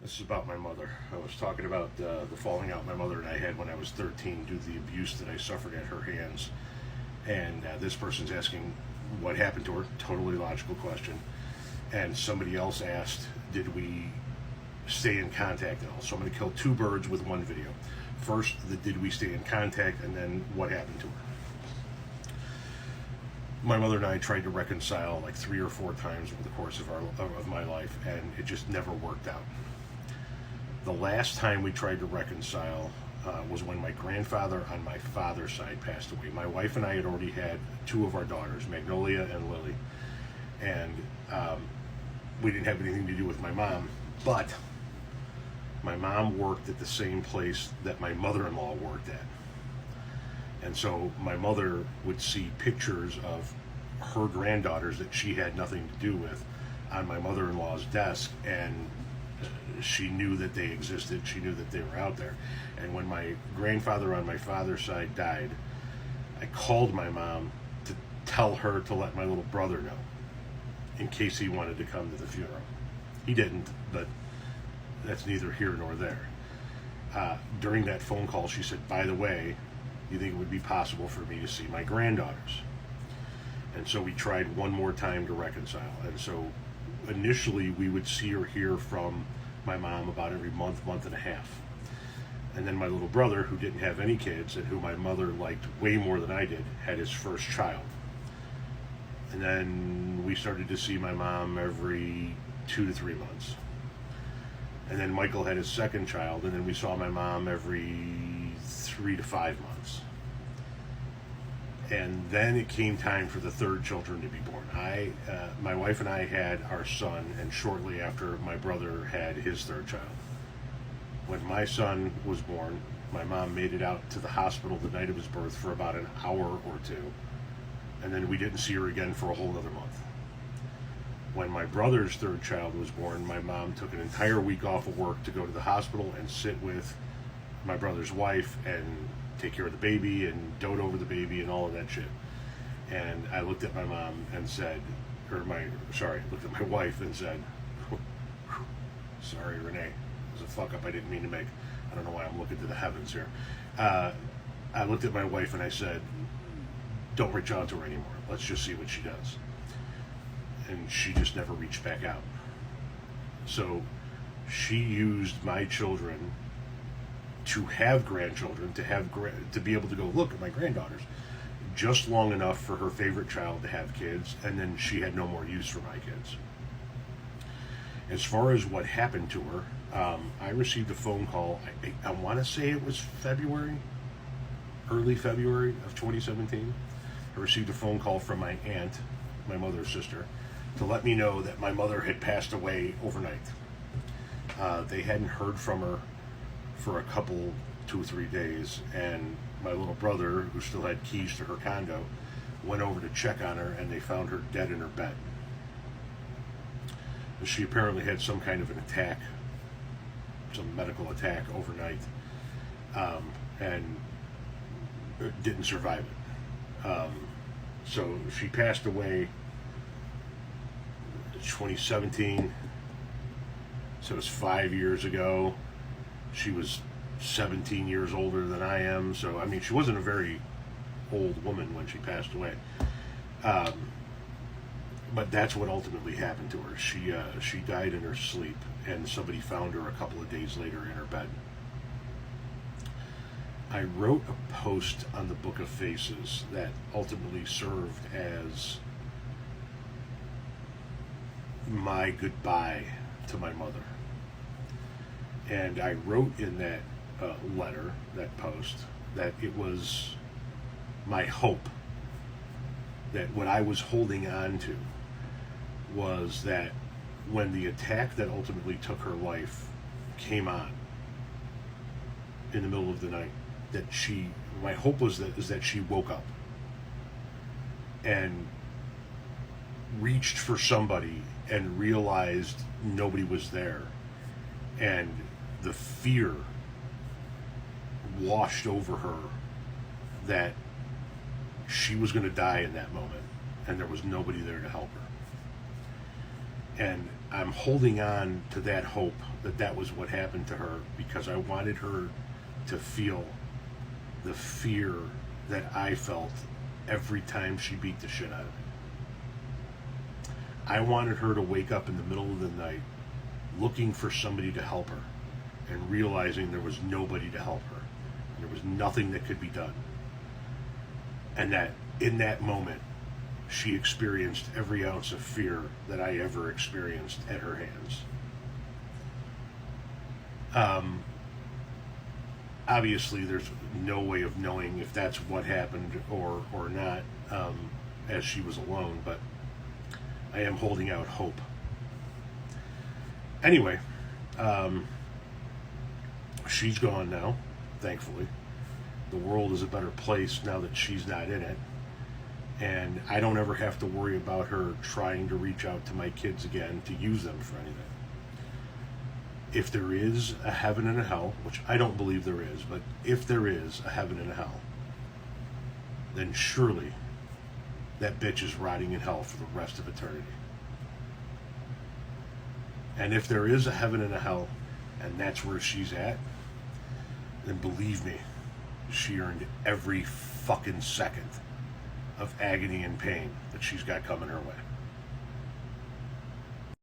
This is about my mother. I was talking about the falling out my mother and I had when I was 13 due to the abuse that I suffered at her hands. And this person's asking what happened to her. Totally logical question. And somebody else asked, did we stay in contact at all? So I'm going to kill two birds with one video. First, the did we stay in contact, and then what happened to her. My mother and I tried to reconcile like 3 or 4 times over the course of my life, and it just never worked out. The last time we tried to reconcile was when my grandfather on my father's side passed away. My wife and I had already had 2 of our daughters, Magnolia and Lily, and we didn't have anything to do with my mom, but my mom worked at the same place that my mother-in-law worked at. And so my mother would see pictures of her granddaughters that she had nothing to do with on my mother-in-law's desk, and she knew that they existed. She knew that they were out there. And when my grandfather on my father's side died, I called my mom to tell her to let my little brother know in case he wanted to come to the funeral. He didn't, but that's neither here nor there. During that phone call, she said, by the way, you think it would be possible for me to see my granddaughters? And so we tried one more time to reconcile. And so initially we would see or hear from my mom about every month and a half. And then my little brother, who didn't have any kids and who my mother liked way more than I did, had his first child. And then we started to see my mom every 2 to 3 months. And then Michael had his second child, and then we saw my mom every 3 to 5 months. And then it came time for the third children to be born. My wife and I had our son, and shortly after my brother had his third child. When my son was born, my mom made it out to the hospital the night of his birth for about an hour or 2, and then we didn't see her again for a whole other month. When my brother's third child was born, my mom took an entire week off of work to go to the hospital and sit with my brother's wife and take care of the baby and dote over the baby and all of that shit. And I looked at my mom and said, looked at my wife and said, sorry, Renee, it was a fuck up I didn't mean to make. I don't know why I'm looking to the heavens here. I looked at my wife and I said, don't reach out to her anymore. Let's just see what she does. And she just never reached back out. So she used my children to have grandchildren, to be able to go look at my granddaughters, just long enough for her favorite child to have kids, and then she had no more use for my kids. As far as what happened to her, I received a phone call, I want to say it was early February of 2017. I received a phone call from my aunt, my mother's sister, to let me know that my mother had passed away overnight. They hadn't heard from her for a couple, 2 or 3 days, and my little brother, who still had keys to her condo, went over to check on her, and they found her dead in her bed. She apparently had some kind of an attack, some medical attack overnight, and didn't survive it. So she passed away 2017, so it was 5 years ago. She was 17 years older than I am, so I mean, she wasn't a very old woman when she passed away. But that's what ultimately happened to her. She died in her sleep, and somebody found her a couple of days later in her bed. I wrote a post on the Book of Faces that ultimately served as my goodbye to my mother. And I wrote in that letter, that post, that it was my hope that what I was holding on to was that when the attack that ultimately took her life came on in the middle of the night, that my hope was that she woke up and reached for somebody and realized nobody was there, and the fear washed over her that she was going to die in that moment and there was nobody there to help her. And I'm holding on to that hope that that was what happened to her, because I wanted her to feel the fear that I felt every time she beat the shit out of me. I wanted her to wake up in the middle of the night looking for somebody to help her and realizing there was nobody to help her. There was nothing that could be done. And that in that moment, she experienced every ounce of fear that I ever experienced at her hands. Obviously, there's no way of knowing if that's what happened or not, as she was alone, but I am holding out hope. Anyway, she's gone now, thankfully. The world is a better place now that she's not in it. And I don't ever have to worry about her trying to reach out to my kids again to use them for anything. If there is a heaven and a hell, which I don't believe there is, but if there is a heaven and a hell, then surely that bitch is rotting in hell for the rest of eternity. And if there is a heaven and a hell, and that's where she's at, then believe me, she earned every fucking second of agony and pain that she's got coming her way.